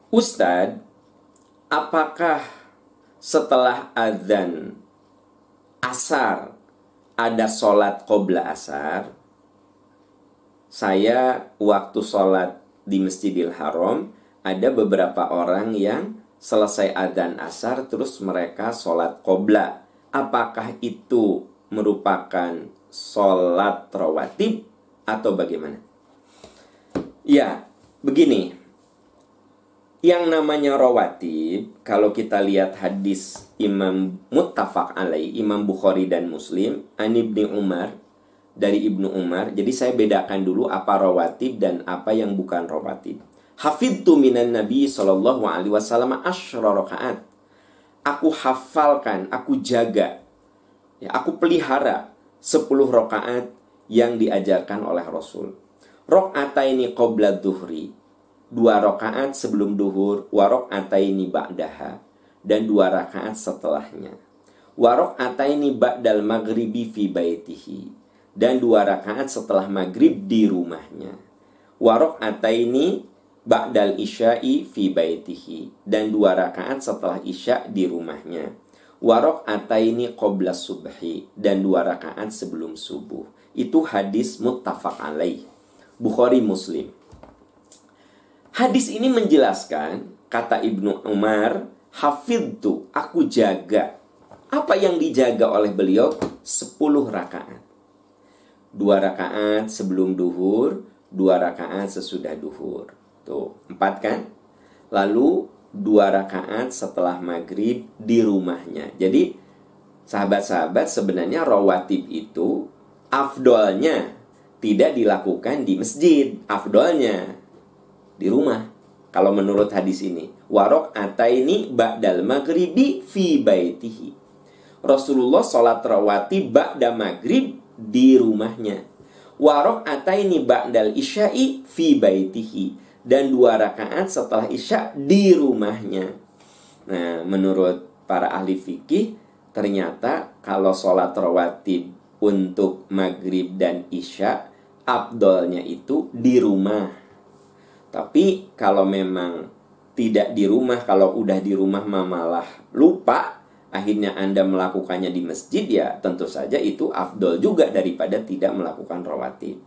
Ustadz, apakah setelah azan asar ada sholat qobla asar? Saya waktu sholat di Masjidil Haram, ada beberapa orang yang selesai azan asar terus mereka sholat qobla. Apakah itu merupakan sholat rawatib atau bagaimana? Ya, begini. Yang namanya rawatib, kalau kita lihat hadis Imam Muttafaq alaih, Imam Bukhari dan Muslim, An Ibni Umar, dari Ibnu Umar. Jadi saya bedakan dulu apa rawatib dan apa yang bukan rawatib. Hafidtu minan Nabi sallallahu alaihi wasallam asyra rakaat. Aku hafalkan, aku jaga, ya, aku pelihara 10 rakaat yang diajarkan oleh Rasul. Rakaataini qabla dhuhri, 2 rakaat sebelum duhur, wa rakaataini ba'daha, dan 2 rakaat setelahnya. Wa rakaataini ba'dal maghribi fi baitihi, dan 2 rakaat setelah maghrib di rumahnya. Wa rakaataini ba'dal isya'i fi baitihi, dan 2 rakaat setelah isya di rumahnya. Wa rakaataini qabla subhi, dan 2 rakaat sebelum subuh. Itu hadis muttafaq alaih, Bukhari Muslim. Hadis ini menjelaskan, kata Ibnu Umar, hafidtu, aku jaga. Apa yang dijaga oleh beliau? 10 rakaat. 2 rakaat sebelum duhur, 2 rakaat sesudah duhur. Tuh, 4 kan? Lalu 2 rakaat setelah maghrib di rumahnya. Jadi, sahabat-sahabat, sebenarnya rawatib itu afdolnya tidak dilakukan di masjid, afdolnya di rumah. Kalau menurut hadis ini, warok ataini ba'dal maghribi fi baitihi. Rasulullah sholat rawatib ba'da maghrib di rumahnya. Warok ataini ba'dal isya'i fi baitihi, dan 2 rakaat setelah isya di rumahnya. Nah, menurut para ahli fikih, ternyata kalau sholat rawatib untuk maghrib dan isya, afdolnya itu di rumah. Tapi kalau memang tidak di rumah, kalau udah di rumah malah lupa, akhirnya Anda melakukannya di masjid, ya tentu saja itu afdol juga daripada tidak melakukan rawatib.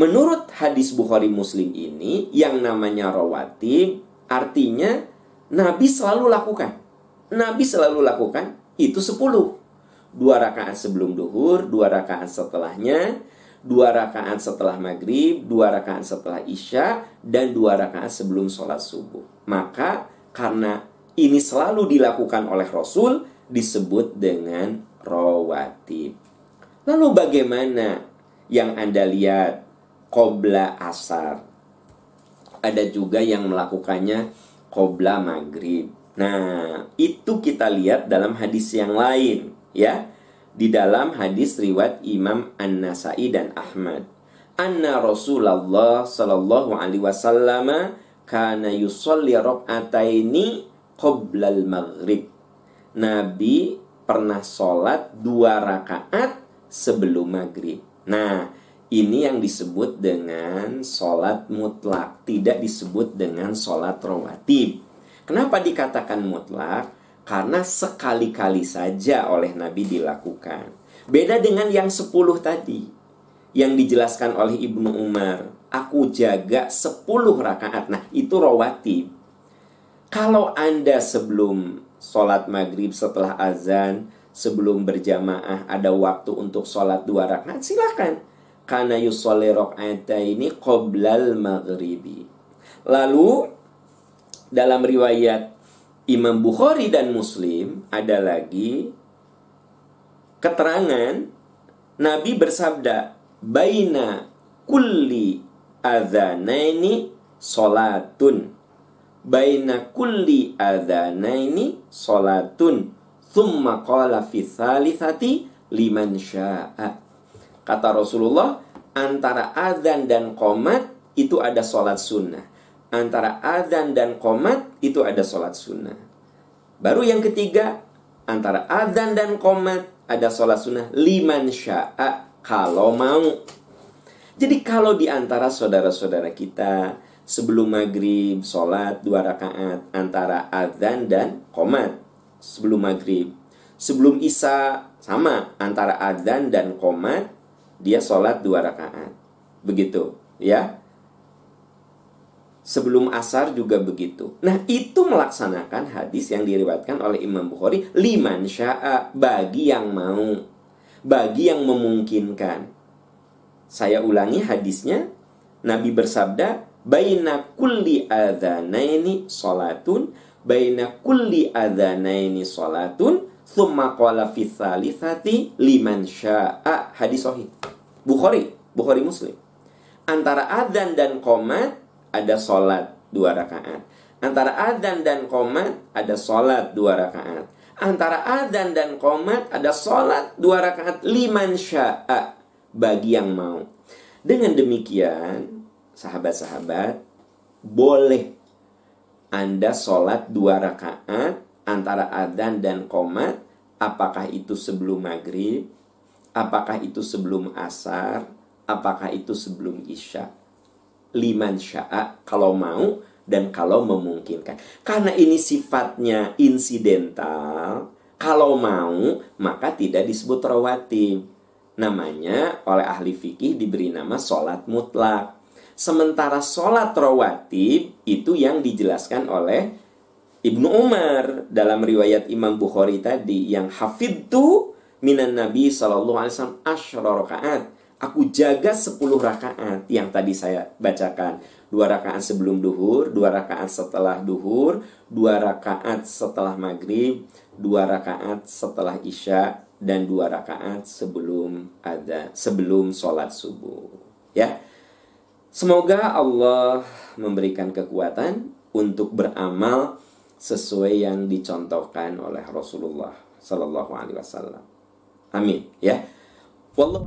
Menurut hadis Bukhari Muslim ini, yang namanya rawatib artinya Nabi selalu lakukan. Nabi selalu lakukan itu 10. 2 rakaat sebelum duhur, 2 rakaat setelahnya, 2 rakaat setelah maghrib, 2 rakaat setelah isya, dan 2 rakaat sebelum sholat subuh. Maka karena ini selalu dilakukan oleh Rasul, disebut dengan rawatib. Lalu bagaimana yang Anda lihat qobla asar? Ada juga yang melakukannya qobla maghrib. Nah, itu kita lihat dalam hadis yang lain, ya. Di dalam hadis riwayat Imam An-Nasai dan Ahmad, anna Rasulullah sallallahu alaihi wasallam kana yusolli rak'ataini qoblal maghrib. Nabi pernah sholat 2 rakaat sebelum maghrib. Nah, ini yang disebut dengan sholat mutlak, tidak disebut dengan sholat rawatib. Kenapa dikatakan mutlak? Karena sekali-kali saja oleh Nabi dilakukan. Beda dengan yang 10 tadi, yang dijelaskan oleh Ibnu Umar, aku jaga 10 rakaat. Nah, itu rawatib. Kalau Anda sebelum sholat maghrib, setelah azan, sebelum berjamaah, ada waktu untuk sholat 2 rakaat, silakan. Kana yusolli rak'ataini qoblal maghribi. Lalu dalam riwayat Imam Bukhari dan Muslim ada lagi keterangan Nabi bersabda, baina kulli adzanaini sholatun, baina kulli adzanaini sholatun, thumma qala fi thalithati liman sya'a. Kata Rasulullah, antara adzan dan qomat itu ada sholat sunnah. Antara adzan dan qomat itu ada sholat sunnah. Baru yang ketiga, antara adzan dan qomat ada sholat sunnah liman sya'a, kalau mau. Jadi kalau di antara saudara-saudara kita Sebelum maghrib sholat 2 rakaat antara adzan dan qomat. Sebelum maghrib. Sebelum isya sama, antara adzan dan qomat dia sholat 2 rakaat. Begitu, ya. Sebelum asar juga begitu. Nah, itu melaksanakan hadis yang diriwayatkan oleh Imam Bukhari, liman sya'a, bagi yang mau, bagi yang memungkinkan. Saya ulangi hadisnya. Nabi bersabda, baina kulli adzanaini salatun, baina kulli adzanaini salatun, tsumma qala fi tsalitsati liman sya'a. Hadis sahih. Bukhari Muslim. Antara adzan dan qomat ada sholat 2 rakaat. Antara adzan dan qomat ada sholat 2 rakaat. Antara adzan dan qomat ada sholat 2 rakaat, liman sya'a, bagi yang mau. Dengan demikian, sahabat-sahabat, boleh Anda sholat 2 rakaat antara adzan dan qomat. Apakah itu sebelum maghrib? Apakah itu sebelum asar? Apakah itu sebelum isya? Liman sya'a, kalau mau dan kalau memungkinkan. Karena ini sifatnya insidental, kalau mau maka tidak disebut rawatib. Namanya oleh ahli fikih diberi nama sholat mutlak. Sementara sholat rawatib itu yang dijelaskan oleh Ibnu Umar dalam riwayat Imam Bukhari tadi, yang hafidtu minan Nabi sallallahu alaihi wasallam asyra rakaat. Aku jaga 10 rakaat yang tadi saya bacakan. 2 rakaat sebelum duhur, 2 rakaat setelah duhur, 2 rakaat setelah maghrib, 2 rakaat setelah isya, dan 2 rakaat sebelum sholat subuh. Ya, semoga Allah memberikan kekuatan untuk beramal sesuai yang dicontohkan oleh Rasulullah Sallallahu Alaihi Wasallam. Amin. Ya. Wallah.